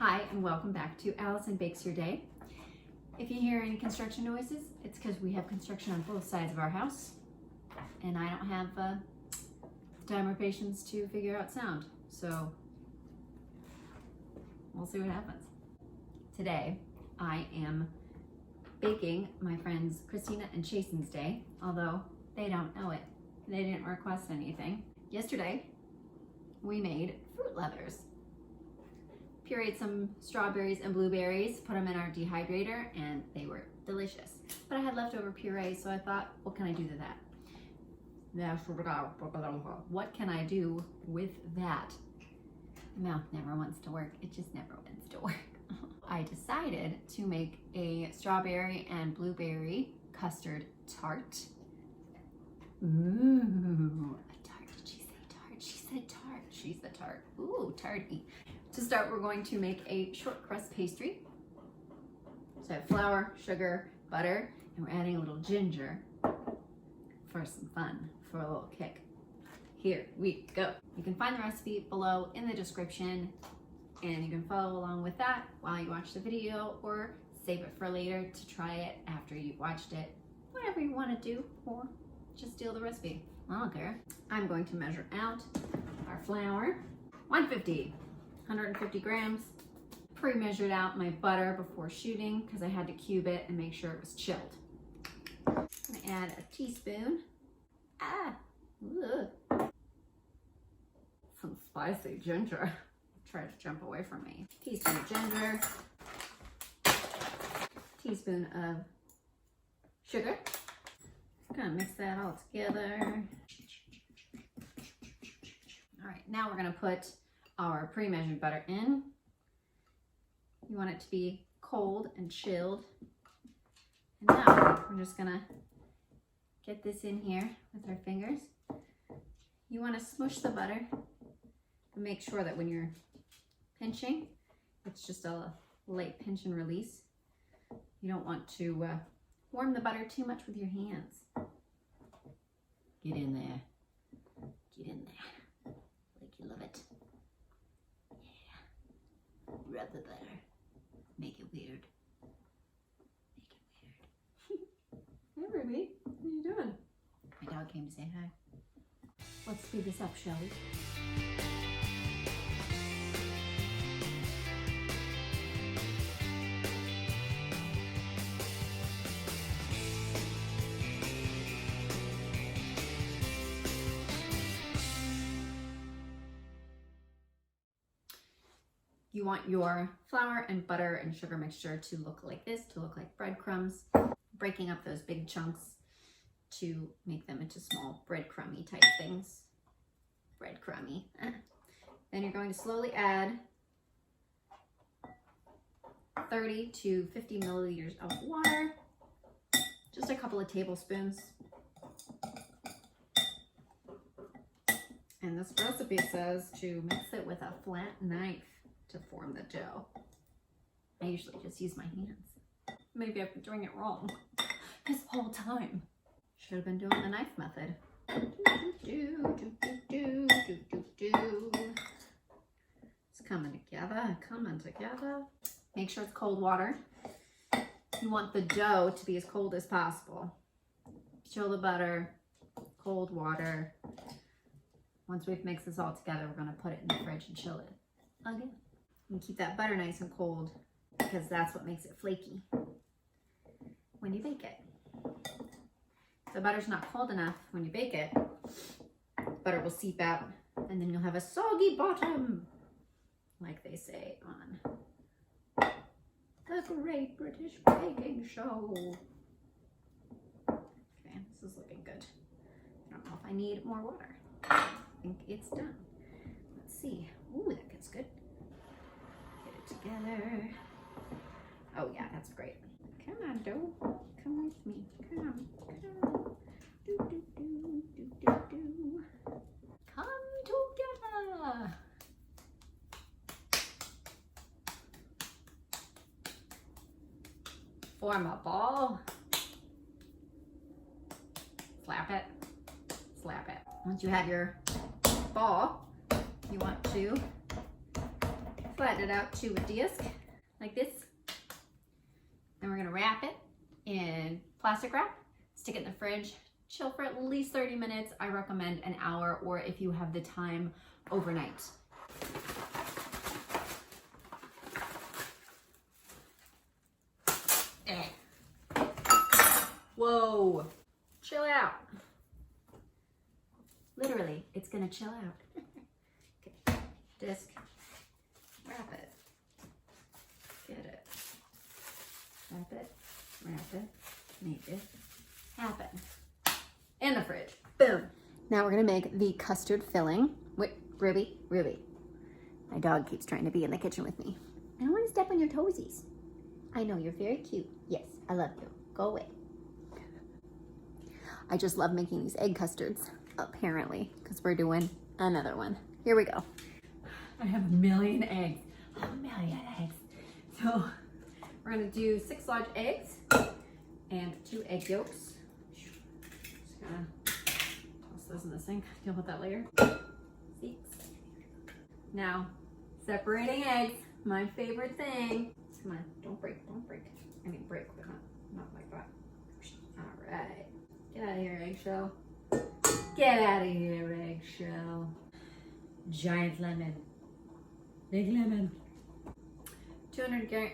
Hi, and welcome back to Allison Bakes Your Day. If you hear any construction noises, it's because we have construction on both sides of our house, and I don't have the time or patience to figure out sound, so we'll see what happens. Today, I am baking my friends Christina and Chasen's day, although they don't know it. They didn't request anything. Yesterday, we made fruit leathers. Pureed some strawberries and blueberries, put them in our dehydrator, and they were delicious. But I had leftover puree, so I thought, what can I do to that? What can I do with that? My mouth never wants to work. It just never wants to work. I decided to make a strawberry and blueberry custard tart. Ooh, a tart. Did she say tart? She said tart. She's the tart. Ooh, tarty. To start, we're going to make a short crust pastry. So I have flour, sugar, butter, and we're adding a little ginger for some fun, for a little kick. Here we go. You can find the recipe below in the description, and you can follow along with that while you watch the video, or save it for later to try it after you've watched it. Whatever you want to do, or just steal the recipe. I don't care. I'm going to measure out our flour. 150 grams. Pre-measured out my butter before shooting because I had to cube it and make sure it was chilled. I'm gonna add a teaspoon. Some spicy ginger. Try to jump away from me. Teaspoon of ginger. Teaspoon of sugar. Gonna mix that all together. All right, now we're gonna put our pre-measured butter in. You want it to be cold and chilled. And now we're just gonna get this in here with our fingers. You want to smush the butter and make sure that when you're pinching, it's just a light pinch and release. You don't want to warm the butter too much with your hands. Get in there. Get in there. Like you love it. Rub the butter. Make it weird. Make it weird. Hey, Ruby. What are you doing? My dog came to say hi. Let's speed this up, shall we? You want your flour and butter and sugar mixture to look like this, to look like breadcrumbs, breaking up those big chunks to make them into small breadcrumby type things. Breadcrumby. Then you're going to slowly add 30 to 50 milliliters of water, just a couple of tablespoons. And this recipe says to mix it with a flat knife to form the dough. I usually just use my hands. Maybe I've been doing it wrong this whole time. Should have been doing the knife method. It's coming together, coming together. Make sure it's cold water. You want the dough to be as cold as possible. Chill the butter, cold water. Once we've mixed this all together, we're gonna put it in the fridge and chill it again. And keep that butter nice and cold because that's what makes it flaky when you bake it. If the butter's not cold enough when you bake it, butter will seep out and then you'll have a soggy bottom, like they say on the Great British Baking Show. Okay, this is looking good. I don't know if I need more water. I think it's done. Let's see. Ooh, that gets good. Together. Oh yeah, that's great. Come on, dough. Come with me. Come. Do, do, do, do, do, do. Come together. Form a ball. Slap it. Slap it. Once you have your ball, you want to flatten it out to a disc like this. Then we're gonna wrap it in plastic wrap, stick it in the fridge, chill for at least 30 minutes. I recommend an hour, or if you have the time, overnight. Whoa, chill out. Literally, it's gonna chill out. Okay, disc, wrap it, get it, wrap it, make it happen. In the fridge, boom. Now we're gonna make the custard filling. Wait, Ruby. My dog keeps trying to be in the kitchen with me. I don't wanna step on your toesies. I know, you're very cute. Yes, I love you. Go away. I just love making these egg custards, apparently, because we're doing another one. Here we go. I have a million eggs. So we're gonna do 6 large eggs and 2 egg yolks. Just gonna toss those in the sink, deal with that later. 6. Now, separating eggs, my favorite thing. Come on, don't break. I mean break, but not like that. All right. Get out of here, eggshell. Get out of here, eggshell. Giant lemon. Big lemon. 200 grams.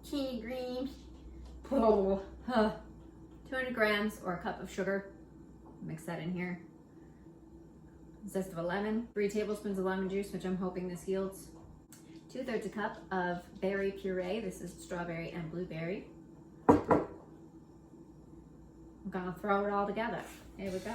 200 grams or a cup of sugar. Mix that in here. Zest of a lemon. 3 tablespoons of lemon juice, which I'm hoping this yields. 2/3 a cup of berry puree. This is strawberry and blueberry. I'm gonna throw it all together. Here we go.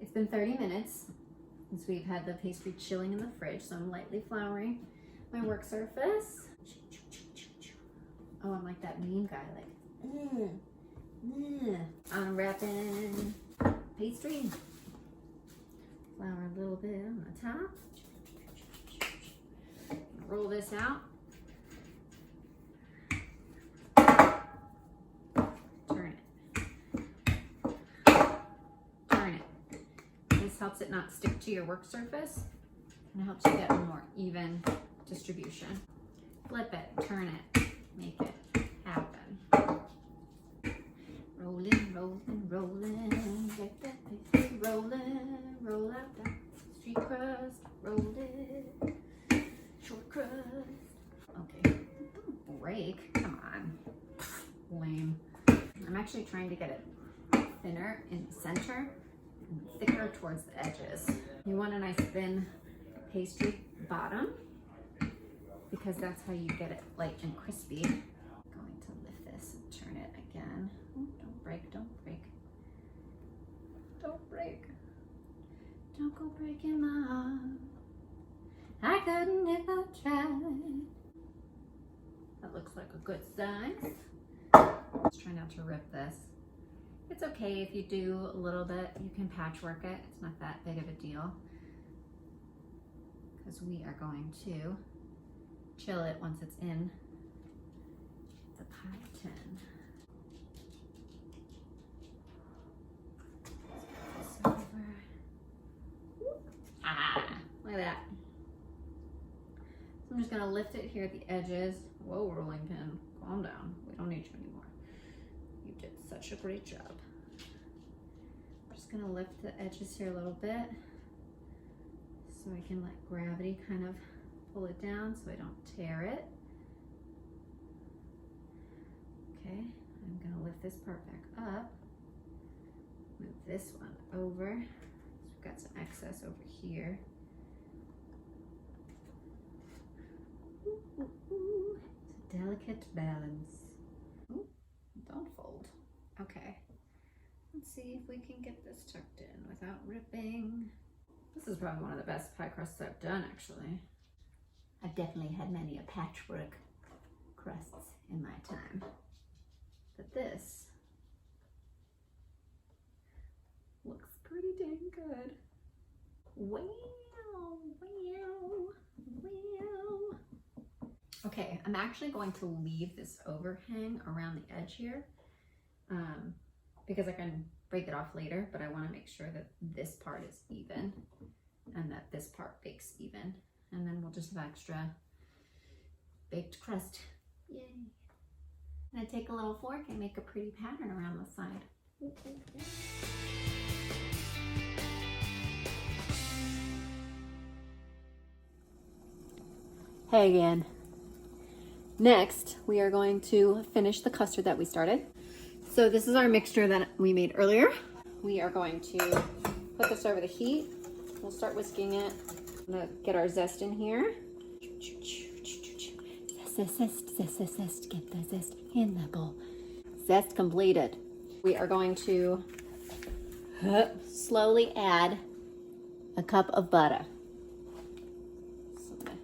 It's been 30 minutes since we've had the pastry chilling in the fridge, so I'm lightly flouring my work surface. Oh, I'm like that meme guy, like, unwrapping pastry. Flour a little bit on the top. Roll this out. Turn it. This helps it not stick to your work surface and it helps you get a more even distribution. Flip it, turn it, make it happen. Rolling, get that pastry rolling, roll out that street crust, roll it, short crust. Okay, don't break, come on, lame. I'm actually trying to get it thinner in the center and thicker towards the edges. You want a nice thin pastry bottom because that's how you get it light and crispy. I'm going to lift this and turn it again. Ooh, don't break. Don't go breaking my heart. I couldn't if I tried. That looks like a good size. Let's try not to rip this. It's okay if you do a little bit. You can patchwork it. It's not that big of a deal. Because we are going to chill it once it's in the pie tin. Look at that. So I'm just gonna lift it here at the edges. Whoa, rolling pin, calm down. We don't need you anymore. You did such a great job. I'm just gonna lift the edges here a little bit so I can let gravity kind of pull it down so I don't tear it. Okay, I'm gonna lift this part back up. Move this one over. So we've got some excess over here. Ooh. It's a delicate balance. Ooh, don't fold. Okay. Let's see if we can get this tucked in without ripping. This is probably one of the best pie crusts I've done, actually. I've definitely had many a patchwork crusts in my time. But this looks pretty dang good. Wow. Okay, I'm actually going to leave this overhang around the edge here because I can break it off later, but I want to make sure that this part is even and that this part bakes even. And then we'll just have extra baked crust. Yay. I'm gonna take a little fork and make a pretty pattern around the side. Hey again. Next, we are going to finish the custard that we started. So this is our mixture that we made earlier. We are going to put this over the heat. We'll start whisking it. I'm gonna get our zest in here. Zest, get the zest in the bowl. Zest completed. We are going to slowly add a cup of butter. So I'm gonna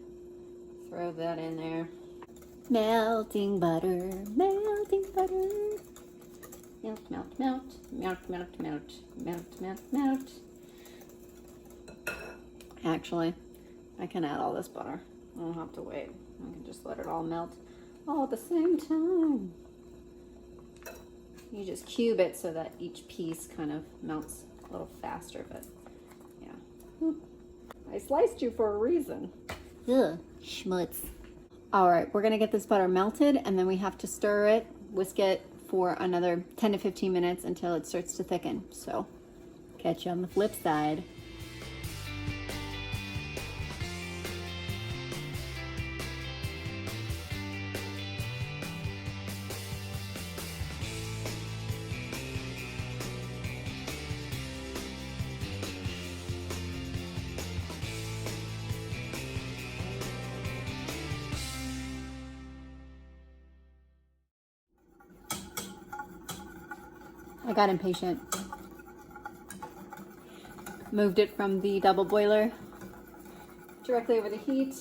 throw that in there. Melting butter, melting butter. Melt, melt, melt, melt, melt, melt, melt, melt, melt. Actually, I can add all this butter. I don't have to wait. I can just let it all melt all at the same time. You just cube it so that each piece kind of melts a little faster, but yeah. I sliced you for a reason. Ugh, schmutz. All right, we're gonna get this butter melted and then we have to stir it, whisk it for another 10 to 15 minutes until it starts to thicken. So catch you on the flip side. I got impatient. Moved it from the double boiler directly over the heat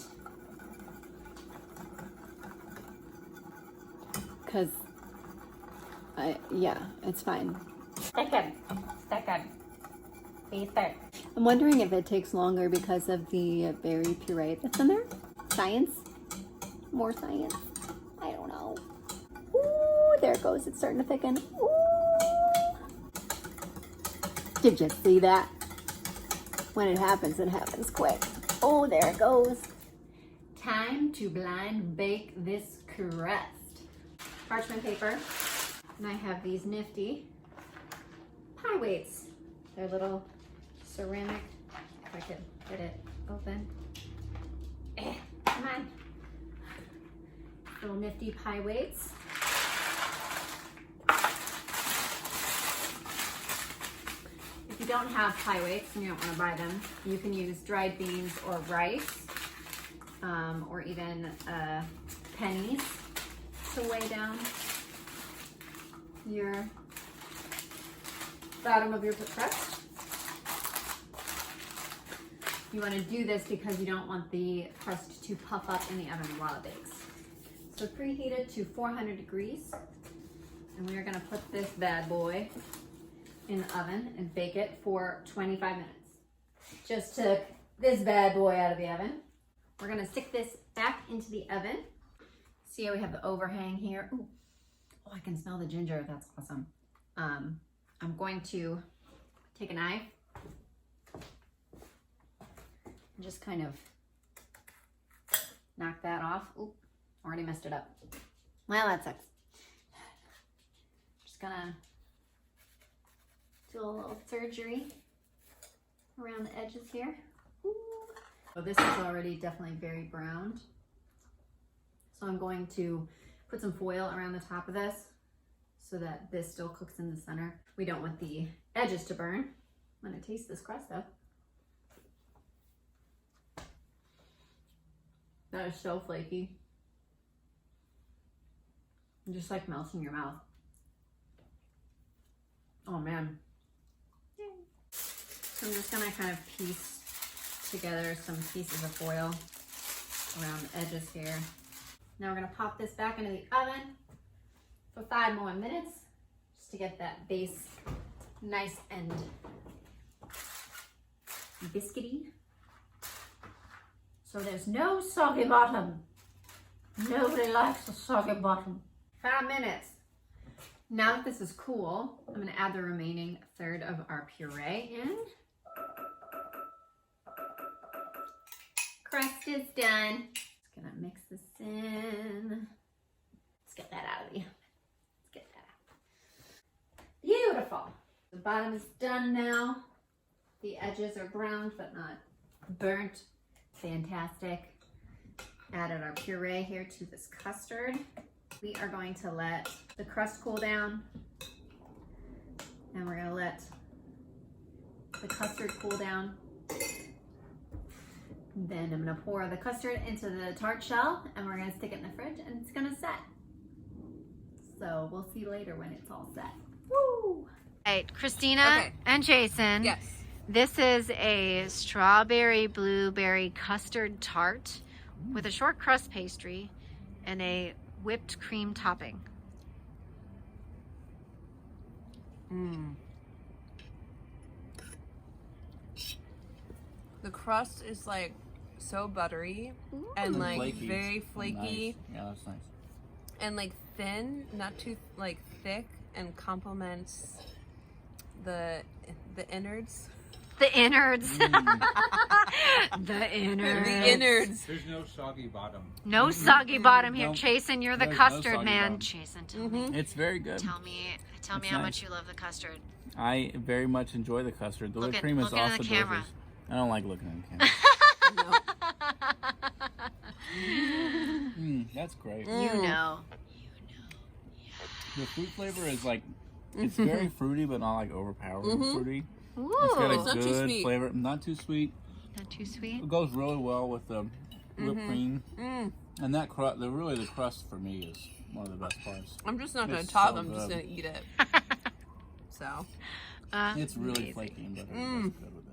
because yeah, it's fine. Second. I'm wondering if it takes longer because of the berry puree that's in there. Science? More science? I don't know. Ooh, there it goes. It's starting to thicken. Ooh. Did you see that? When it happens quick. Oh, there it goes. Time to blind bake this crust. Parchment paper. And I have these nifty pie weights. They're little ceramic, if I could get it open. Come on. Little nifty pie weights. If you don't have pie weights and you don't want to buy them, you can use dried beans or rice, or even pennies to weigh down your bottom of your crust. You want to do this because you don't want the crust to puff up in the oven while it bakes. So preheat it to 400 degrees, and we are going to put this bad boy in the oven and bake it for 25 minutes. Just took this bad boy out of the oven. We're gonna stick this back into the oven. See how we have the overhang here? Ooh. Oh, I can smell the ginger. That's awesome. I'm going to take a knife and just kind of knock that off. Ooh, already messed it up. Well, that sucks. Just gonna do a little surgery around the edges here. Ooh. So this is already definitely very browned. So I'm going to put some foil around the top of this so that this still cooks in the center. We don't want the edges to burn. I'm gonna taste this crust though. That is so flaky. It just like melts in your mouth. Oh man. So I'm just gonna kind of piece together some pieces of foil around the edges here. Now we're gonna pop this back into the oven for 5 more minutes just to get that base nice and biscuity. So there's no soggy bottom. Nobody likes a soggy bottom. 5 minutes. Now that this is cool, I'm going to add the remaining third of our puree in. Crust is done. Just going to mix this in. Let's get that out of the oven. Let's get that out. Beautiful. The bottom is done now. The edges are browned but not burnt. Fantastic. Added our puree here to this custard. We are going to let the crust cool down, and we're going to let the custard cool down. Then I'm going to pour the custard into the tart shell, and we're going to stick it in the fridge, and it's going to set. So we'll see later when it's all set. Woo! All right, Christina and Jason. Yes. This is a strawberry blueberry custard tart with a short crust pastry and a whipped cream topping. The crust is like so buttery and like flaky. very flaky. Nice. Yeah, that's nice. And like thin, not too like thick, and complements the innards. The innards. The innards. The innards. There's no soggy bottom. No soggy bottom here. No. Jason, you're the There's no custard soggy man. bottom. Jason, tell me. It's very good. Tell me It's how nice. much you love the custard. I very much enjoy the custard. The whipped cream is look into also the camera. delicious. I don't like looking at the camera. That's great. You know. The fruit flavor is like, it's very fruity, but not like overpowering fruity. Ooh. It's got a It's not too good sweet. flavor. Not too sweet. Not too sweet. It goes really well with the whipped cream. And that crust, the crust for me is one of the best parts. I'm just not gonna It's top so them. I'm just good. gonna eat it. So It's really flaky and buttery. That's good with it.